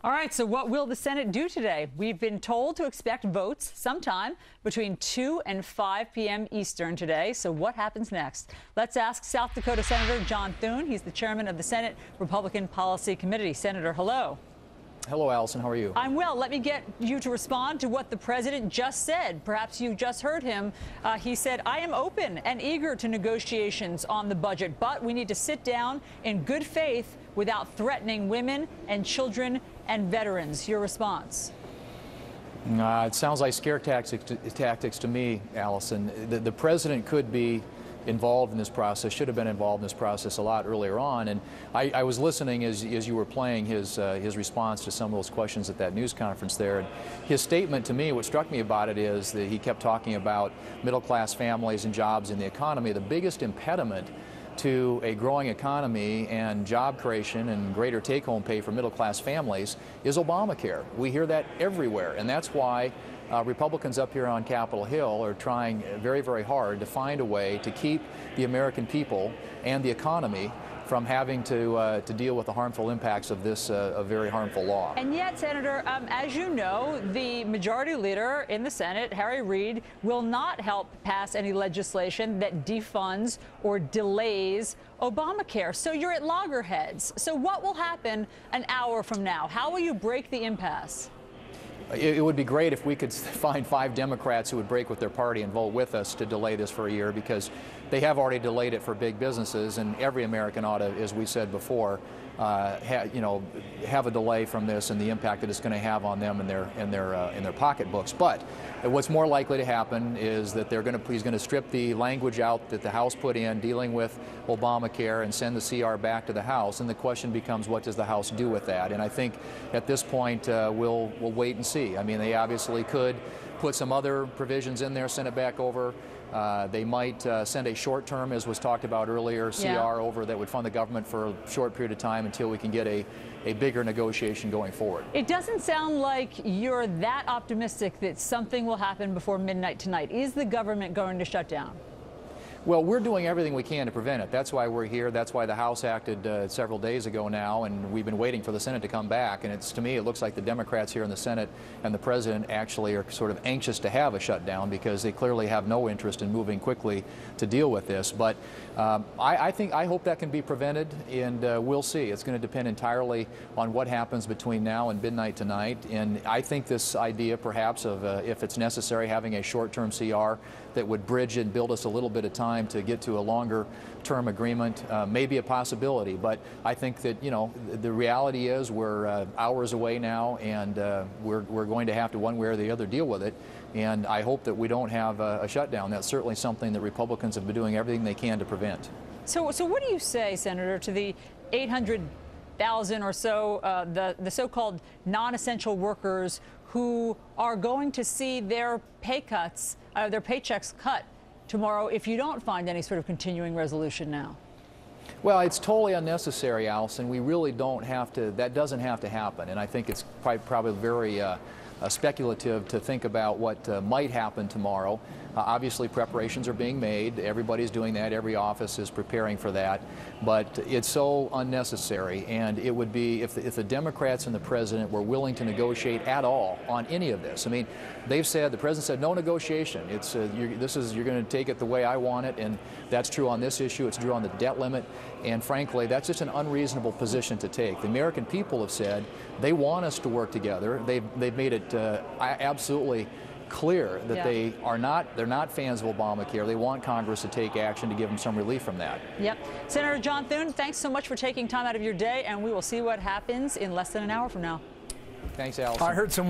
All right, so what will the Senate do today? We've been told to expect votes sometime between 2 and 5 p.m. Eastern today. So what happens next? Let's ask South Dakota Senator John Thune. He's the chairman of the Senate Republican Policy Committee. Senator, hello. Hello, Allison. How are you? I'm well. Let me get you to respond to what the president just said. Perhaps you just heard him. He said, I am open and eager to negotiations on the budget, but we need to sit down in good faith without threatening women and children and veterans. Your response? It sounds like scare tactics to me, Allison. The president could be involved in this process, should have been involved in this process a lot earlier on. And I was listening as you were playing his response to some of those questions at that news conference there. And his statement to me, what struck me about it is that he kept talking about middle-class families and jobs in the economy. The biggest impediment to a growing economy and job creation and greater take-home pay for middle-class families is Obamacare. We hear that everywhere, and that's why Republicans up here on Capitol Hill are trying very, very hard to find a way to keep the American people and the economy from having to deal with the harmful impacts of this very harmful law. And yet, Senator, as you know, the majority leader in the Senate, Harry Reid, will not help pass any legislation that defunds or delays Obamacare. So you're at loggerheads. So what will happen an hour from now? How will you break the impasse? It would be great if we could find 5 Democrats who would break with their party and vote with us to delay this for a year, because they have already delayed it for big businesses, and every American ought to, as we said before, have a delay from this and the impact that it's going to have on them and in their pocketbooks. But what's more likely to happen is that he's going to strip the language out that the House put in dealing with Obamacare and send the CR back to the House, and the question becomes, what does the House do with that? And I think at this point we'll wait and see. I mean, they obviously could put some other provisions in there, send it back over. They might send a short term, as was talked about earlier, CR over that would fund the government for a short period of time until we can get a bigger negotiation going forward. It doesn't sound like you're that optimistic that something will happen before midnight tonight. Is the government going to shut down? Well, we're doing everything we can to prevent it. That's why we're here. That's why the House acted several days ago now, and we've been waiting for the Senate to come back. And to me, it looks like the Democrats here in the Senate and the President actually are sort of anxious to have a shutdown, because they clearly have no interest in moving quickly to deal with this. But I hope that can be prevented, and we'll see. It's going to depend entirely on what happens between now and midnight tonight. And I think this idea, perhaps, of if it's necessary, having a short-term CR that would bridge and build us a little bit of time to get to a longer-term agreement may be a possibility. But I think that, you know, the reality is we're hours away now, and we're going to have to, one way or the other, deal with it. And I hope that we don't have a shutdown. That's certainly something that Republicans have been doing everything they can to prevent. So what do you say, Senator, to the 800,000 or so, the so-called non-essential workers who are going to see their pay cuts, their paychecks cut tomorrow if you don't find any sort of continuing resolution now? Well, it's totally unnecessary, Allison. We really don't have to. That doesn't have to happen. And I think it's probably very speculative to think about what might happen tomorrow. Obviously, preparations are being made. Everybody's doing that. Every office is preparing for that. But it's so unnecessary. And it would be, if the Democrats and the President were willing to negotiate at all on any of this. I mean, they've said, the President said, no negotiation. It's you're going to take it the way I want it. And that's true on this issue. It's true on the debt limit. And frankly, that's just an unreasonable position to take. The American people have said they want us to work together. They've made it absolutely clear that they're not fans of Obamacare. They want Congress to take action to give them some relief from that. Yep. Senator John Thune, thanks so much for taking time out of your day, and we will see what happens in less than an hour from now. Thanks, Allison. I heard some